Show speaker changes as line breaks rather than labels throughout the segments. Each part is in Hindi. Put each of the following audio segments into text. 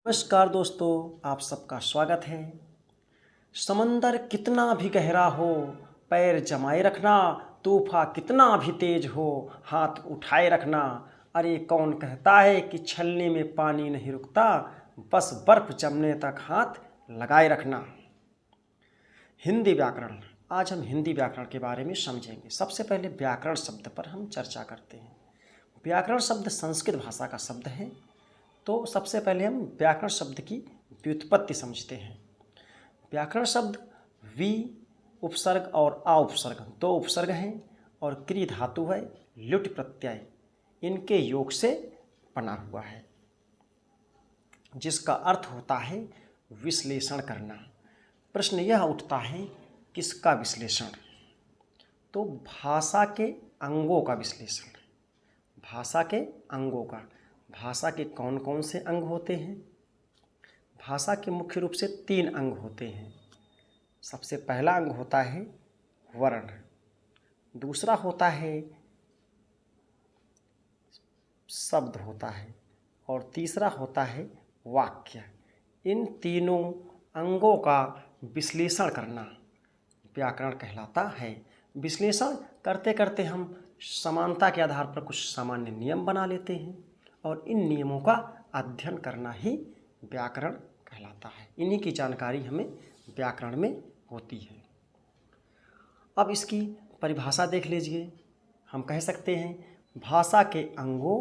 नमस्कार दोस्तों, आप सबका स्वागत है। समंदर कितना भी गहरा हो, पैर जमाए रखना। तूफान कितना भी तेज हो, हाथ उठाए रखना। अरे कौन कहता है कि छलनी में पानी नहीं रुकता, बस बर्फ जमने तक हाथ लगाए रखना। हिंदी व्याकरण। आज हम हिंदी व्याकरण के बारे में समझेंगे। सबसे पहले व्याकरण शब्द पर हम चर्चा करते हैं। व्याकरण शब्द संस्कृत भाषा का शब्द है। तो सबसे पहले हम व्याकरण शब्द की व्युत्पत्ति समझते हैं। व्याकरण शब्द वि उपसर्ग और आ उपसर्ग, दो उपसर्ग हैं, और क्री धातु है, लुट प्रत्यय, इनके योग से बना हुआ है, जिसका अर्थ होता है विश्लेषण करना। प्रश्न यह उठता है, किसका विश्लेषण? तो भाषा के अंगों का विश्लेषण। भाषा के अंगों का। भाषा के कौन कौन से अंग होते हैं? भाषा के मुख्य रूप से 3 अंग होते हैं। सबसे पहला अंग होता है वर्ण, दूसरा होता है शब्द होता है, और तीसरा होता है वाक्य। इन तीनों अंगों का विश्लेषण करना व्याकरण कहलाता है। विश्लेषण करते करते हम समानता के आधार पर कुछ सामान्य नियम बना लेते हैं, और इन नियमों का अध्ययन करना ही व्याकरण कहलाता है। इन्हीं की जानकारी हमें व्याकरण में होती है। अब इसकी परिभाषा देख लीजिए। हम कह सकते हैं, भाषा के अंगों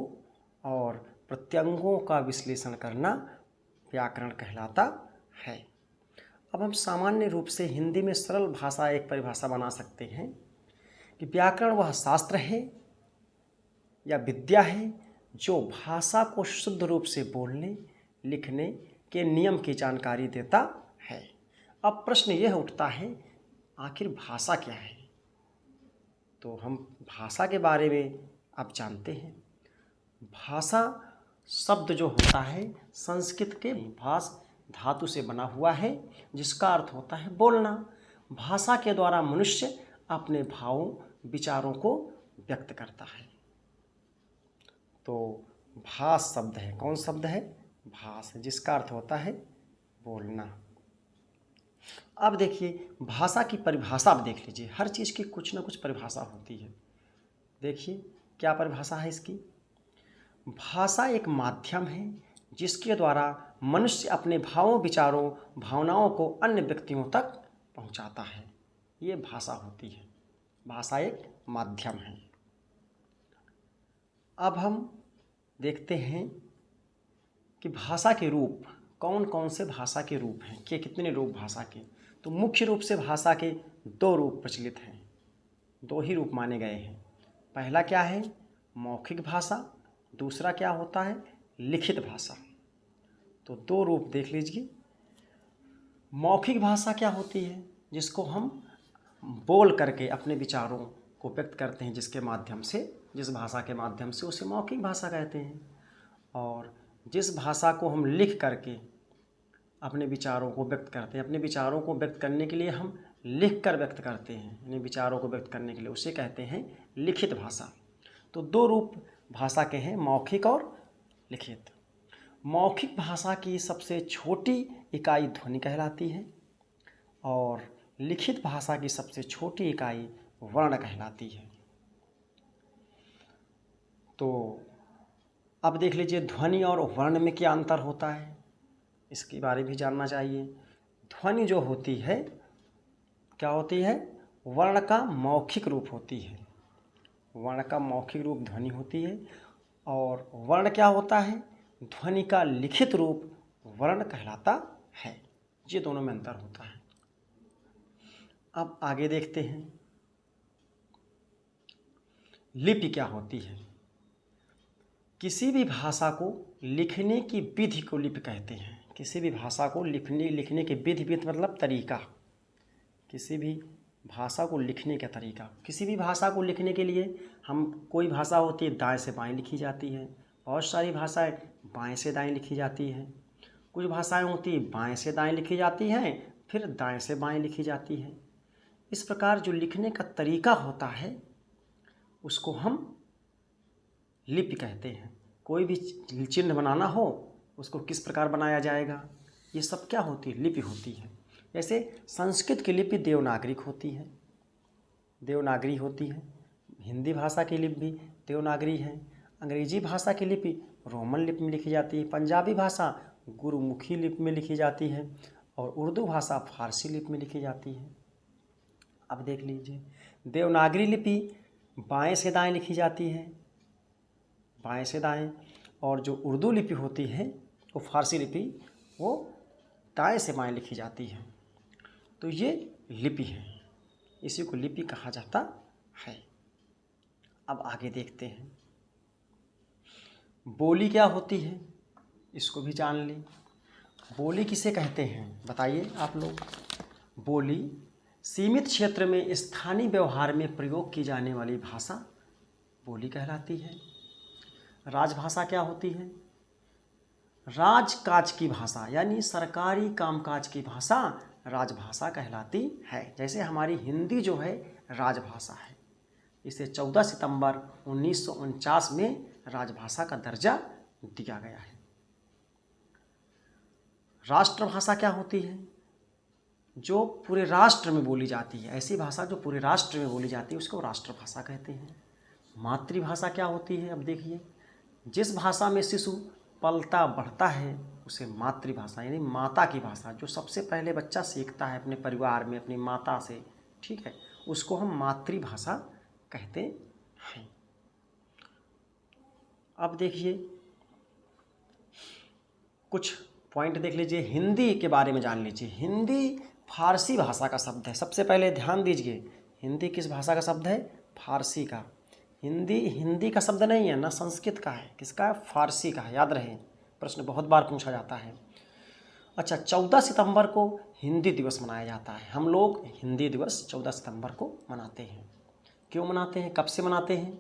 और प्रत्यंगों का विश्लेषण करना व्याकरण कहलाता है। अब हम सामान्य रूप से हिंदी में सरल भाषा एक परिभाषा बना सकते हैं कि व्याकरण वह शास्त्र है या विद्या है जो भाषा को शुद्ध रूप से बोलने लिखने के नियम की जानकारी देता है। अब प्रश्न यह उठता है, आखिर भाषा क्या है? तो हम भाषा के बारे में अब जानते हैं। भाषा शब्द जो होता है संस्कृत के भाष धातु से बना हुआ है, जिसका अर्थ होता है बोलना। भाषा के द्वारा मनुष्य अपने भावों विचारों को व्यक्त करता है। तो भाष शब्द है। कौन शब्द है? भाष, जिसका अर्थ होता है बोलना। अब देखिए, भाषा की परिभाषा आप देख लीजिए। हर चीज़ की कुछ ना कुछ परिभाषा होती है। देखिए क्या परिभाषा है इसकी। भाषा एक माध्यम है जिसके द्वारा मनुष्य अपने भावों विचारों भावनाओं को अन्य व्यक्तियों तक पहुंचाता है। ये भाषा होती है। भाषा एक माध्यम है। अब हम देखते हैं कि भाषा के रूप कौन कौन से भाषा के रूप हैं, कि कितने रूप भाषा के। तो मुख्य रूप से भाषा के 2 रूप प्रचलित हैं, 2 ही रूप माने गए हैं। पहला क्या है? मौखिक भाषा। दूसरा क्या होता है? लिखित भाषा। तो 2 रूप देख लीजिए। मौखिक भाषा क्या होती है? जिसको हम बोल करके अपने विचारों को व्यक्त करते हैं, जिसके माध्यम से, जिस भाषा के माध्यम से, उसे मौखिक भाषा कहते हैं। और जिस भाषा को हम लिख करके अपने विचारों को व्यक्त करते हैं, अपने विचारों को व्यक्त करने के लिए हम लिख कर व्यक्त करते हैं, अपने विचारों को व्यक्त करने के लिए, उसे कहते हैं लिखित भाषा। तो 2 रूप भाषा के हैं, मौखिक और लिखित। मौखिक भाषा की सबसे छोटी इकाई ध्वनि कहलाती है, और लिखित भाषा की सबसे छोटी इकाई वर्ण कहलाती है। तो अब देख लीजिए, ध्वनि और वर्ण में क्या अंतर होता है, इसके बारे में भी जानना चाहिए। ध्वनि जो होती है क्या होती है? वर्ण का मौखिक रूप होती है। वर्ण का मौखिक रूप ध्वनि होती है, और वर्ण क्या होता है? ध्वनि का लिखित रूप वर्ण कहलाता है। ये दोनों में अंतर होता है। अब आगे देखते हैं, लिपि क्या होती है। किसी भी भाषा को लिखने की विधि को लिपि कहते हैं। किसी भी भाषा को लिखने की विधि मतलब तरीका। किसी भी भाषा को लिखने का तरीका। किसी भी भाषा को लिखने के लिए हम, कोई भाषा होती है दाएं से बाएं लिखी जाती है, बहुत सारी भाषाएं बाएं से दाएं लिखी जाती हैं। कुछ भाषाएं होती है बाएं से दाएं लिखी जाती हैं, फिर दाएं से बाएं लिखी जाती हैं। इस प्रकार जो लिखने का तरीका होता है उसको हम लिपि कहते हैं। कोई भी चिन्ह बनाना हो उसको किस प्रकार बनाया जाएगा, ये सब क्या होती है, लिपि होती है। जैसे संस्कृत की लिपि देवनागरिक होती है, देवनागरी होती है। हिंदी भाषा की लिपि भी देवनागरी है। अंग्रेजी भाषा की लिपि रोमन लिपि में लिखी जाती है। पंजाबी भाषा गुरुमुखी लिपि में लिखी जाती है और उर्दू भाषा फारसी लिपि में लिखी जाती है। अब देख लीजिए, देवनागरी लिपि बाएं से दाएं लिखी जाती है, बाएं से दाएं, और जो उर्दू लिपि होती है वो फारसी लिपि, वो दाएं से बाएं लिखी जाती है। तो ये लिपि है, इसी को लिपि कहा जाता है। अब आगे देखते हैं, बोली क्या होती है, इसको भी जान लें। बोली किसे कहते हैं बताइए आप लोग। बोली सीमित क्षेत्र में स्थानीय व्यवहार में प्रयोग की जाने वाली भाषा बोली कहलाती है। राजभाषा क्या होती है, राजकाज की भाषा यानी सरकारी कामकाज की भाषा राजभाषा कहलाती है। जैसे हमारी हिंदी जो है राजभाषा है, इसे 14 सितंबर 1949 में राजभाषा का दर्जा दिया गया है। राष्ट्रभाषा क्या होती है, जो पूरे राष्ट्र में बोली जाती है, ऐसी भाषा जो पूरे राष्ट्र में बोली जाती है उसको राष्ट्रभाषा कहते हैं। मातृभाषा क्या होती है, अब देखिए, जिस भाषा में शिशु पलता बढ़ता है उसे मातृभाषा यानी माता की भाषा, जो सबसे पहले बच्चा सीखता है अपने परिवार में अपनी माता से, ठीक है, उसको हम मातृभाषा कहते हैं। अब देखिए कुछ पॉइंट देख लीजिए, हिंदी के बारे में जान लीजिए। हिंदी फारसी भाषा का शब्द है। सबसे पहले ध्यान दीजिए, हिंदी किस भाषा का शब्द है, फारसी का। हिंदी का शब्द नहीं है, ना संस्कृत का है, किसका, फारसी का है, याद रहे, प्रश्न बहुत बार पूछा जाता है। अच्छा, 14 सितंबर को हिंदी दिवस मनाया जाता है। हम लोग हिंदी दिवस 14 सितंबर को मनाते हैं। क्यों मनाते हैं, कब से मनाते हैं,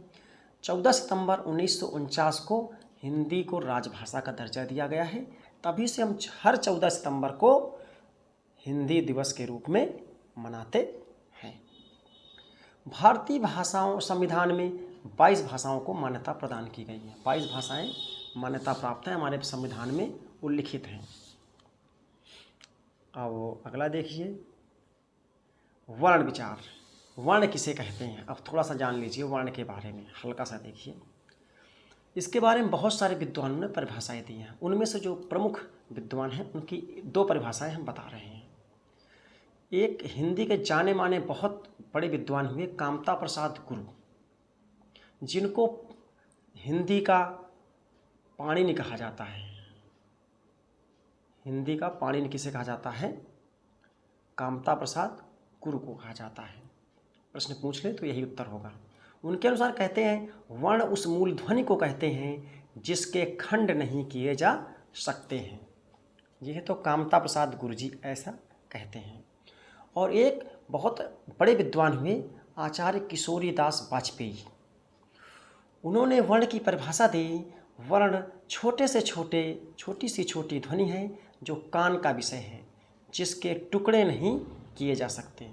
14 सितंबर 1949 को हिंदी को राजभाषा का दर्जा दिया गया है, तभी से हम हर 14 सितंबर को हिंदी दिवस के रूप में मनाते हैं। भारतीय भाषाओं संविधान में 22 भाषाओं को मान्यता प्रदान की गई है। 22 भाषाएं मान्यता प्राप्त हैं, हमारे संविधान में उल्लिखित हैं। अब अगला देखिए, वर्ण विचार। वर्ण किसे कहते हैं, अब थोड़ा सा जान लीजिए वर्ण के बारे में, हल्का सा देखिए। इसके बारे में बहुत सारे विद्वानों ने परिभाषाएं दी हैं। उनमें से जो प्रमुख विद्वान हैं उनकी 2 परिभाषाएं हम बता रहे हैं। एक हिंदी के जाने माने बहुत बड़े विद्वान हुए कामता प्रसाद गुरु, जिनको हिंदी का पाणिनि कहा जाता है। हिंदी का पाणिनि किसे कहा जाता है, कामता प्रसाद गुरु को कहा जाता है। प्रश्न पूछ ले तो यही उत्तर होगा। उनके अनुसार कहते हैं वर्ण उस मूल ध्वनि को कहते हैं जिसके खंड नहीं किए जा सकते हैं। यह तो कामता प्रसाद गुरु जी ऐसा कहते हैं। और एक बहुत बड़े विद्वान हुए आचार्य किशोरी दास वाजपेयी, उन्होंने वर्ण की परिभाषा दी, वर्ण छोटे से छोटे, छोटी सी छोटी ध्वनि है जो कान का विषय है, जिसके टुकड़े नहीं किए जा सकते।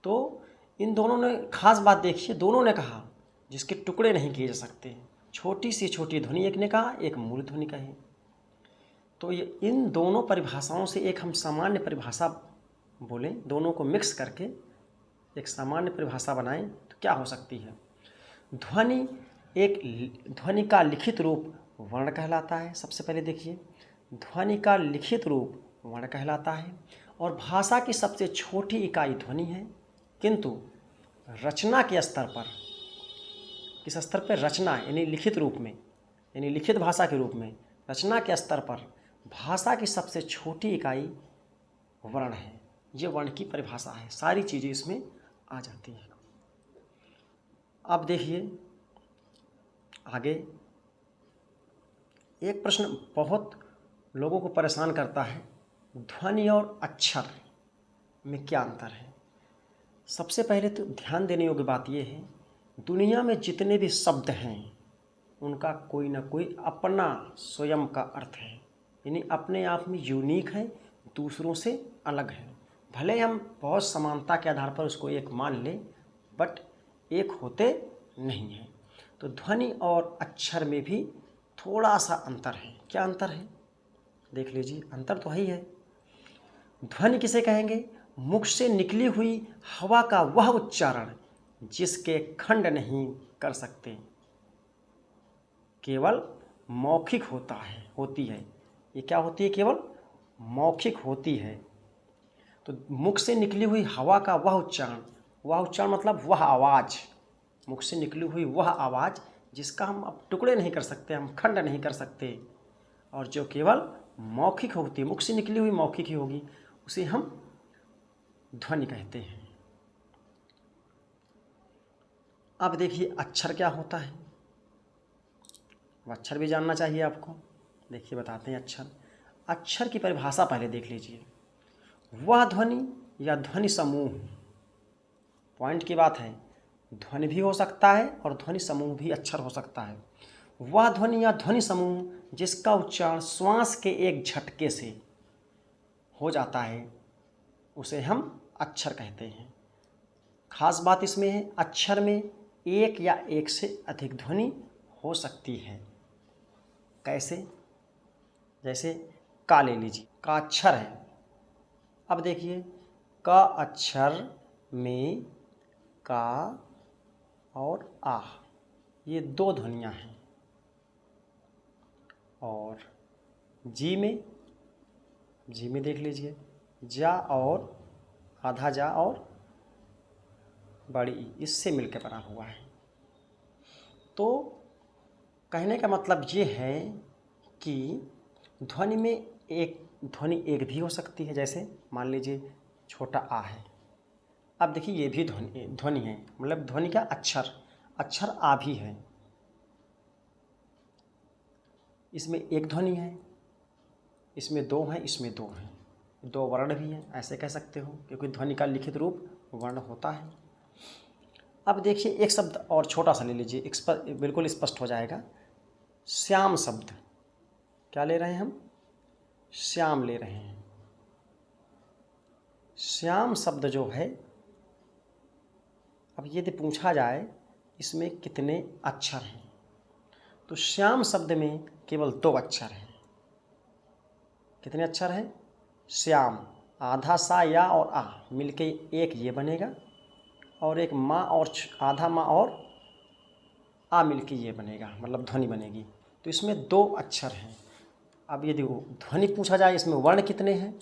तो इन दोनों ने खास बात देखिए, दोनों ने कहा जिसके टुकड़े नहीं किए जा सकते, छोटी सी छोटी ध्वनि एक ने कहा, एक मूल ध्वनि कही। तो ये इन दोनों परिभाषाओं से एक हम सामान्य परिभाषा बोलें, दोनों को मिक्स करके एक सामान्य परिभाषा बनाएं तो क्या हो सकती है। ध्वनि, एक ध्वनि का लिखित रूप वर्ण कहलाता है। सबसे पहले देखिए, ध्वनि का लिखित रूप वर्ण कहलाता है और भाषा की सबसे छोटी इकाई ध्वनि है, किंतु रचना के स्तर पर, किस स्तर पर, रचना यानी लिखित रूप में, यानी लिखित भाषा के रूप में, रचना के स्तर पर भाषा की सबसे छोटी इकाई वर्ण है। ये वर्ण की परिभाषा है, सारी चीज़ें इसमें आ जाती हैं। अब देखिए आगे, एक प्रश्न बहुत लोगों को परेशान करता है, ध्वनि और अक्षर में क्या अंतर है। सबसे पहले तो ध्यान देने योग्य बात यह है, दुनिया में जितने भी शब्द हैं उनका कोई ना कोई अपना स्वयं का अर्थ है, यानी अपने आप में यूनिक है, दूसरों से अलग है। भले हम बहुत समानता के आधार पर उसको एक मान लें, बट एक होते नहीं हैं। तो ध्वनि और अक्षर में भी थोड़ा सा अंतर है। क्या अंतर है? देख लीजिए, अंतर तो ही है। ध्वनि किसे कहेंगे? मुख से निकली हुई हवा का वह उच्चारण जिसके खंड नहीं कर सकते, केवल मौखिक होती है। ये क्या होती है? केवल मौखिक होती है। तो मुख से निकली हुई हवा का वह उच्चारण मतलब वह आवाज़, मुख से निकली हुई वह आवाज़ जिसका हम अब टुकड़े नहीं कर सकते, हम खंड नहीं कर सकते, और जो केवल मौखिक होती है, मुख से निकली हुई मौखिक ही होगी, उसे हम ध्वनि कहते हैं। अब देखिए अक्षर क्या होता है, अक्षर भी जानना चाहिए आपको। देखिए बताते हैं अक्षर की परिभाषा पहले देख लीजिए। वह ध्वनि या ध्वनि समूह, पॉइंट की बात है, ध्वनि भी हो सकता है और ध्वनि समूह भी अक्षर हो सकता है। वह ध्वनि या ध्वनि समूह जिसका उच्चारण श्वास के एक झटके से हो जाता है, उसे हम अक्षर कहते हैं। खास बात इसमें है, अक्षर में एक या एक से अधिक ध्वनि हो सकती है। कैसे? जैसे का ले लीजिए, का अक्षर है। अब देखिए, का अक्षर में का और आ, ये दो ध्वनियाँ हैं। और जी में देख लीजिए, जा और आधा जा और बड़ी ई, इससे मिलकर बना हुआ है। तो कहने का मतलब ये है कि ध्वनि में एक ध्वनि एक भी हो सकती है। जैसे मान लीजिए छोटा आ है, अब देखिए ये भी ध्वनि है, मतलब ध्वनि का अक्षर आ भी है। इसमें एक ध्वनि है, इसमें दो हैं, इसमें दो हैं, दो वर्ण भी हैं, ऐसे कह सकते हो, क्योंकि ध्वनि का लिखित रूप वर्ण होता है। अब देखिए एक शब्द और छोटा सा ले लीजिए, बिल्कुल स्पष्ट हो जाएगा। श्याम शब्द, क्या ले रहे हैं हम? श्याम ले रहे हैं। श्याम शब्द जो है, अब यदि पूछा जाए इसमें कितने अक्षर हैं, तो श्याम शब्द में केवल दो अक्षर हैं। कितने अक्षर हैं? श्याम, आधा सा या और आ मिलके एक ये बनेगा, और एक माँ और आधा माँ और आ मिलके ये बनेगा, मतलब ध्वनि बनेगी। तो इसमें दो अक्षर हैं। अब यदि ध्वनि पूछा जाए इसमें वर्ण कितने हैं,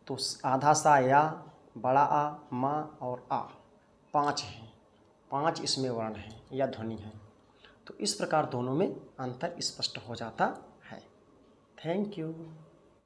तो आधा सा या, बड़ा आ, माँ और आ, 5 हैं। 5 इसमें वर्ण हैं या ध्वनि है। तो इस प्रकार दोनों में अंतर स्पष्ट हो जाता है। Thank you.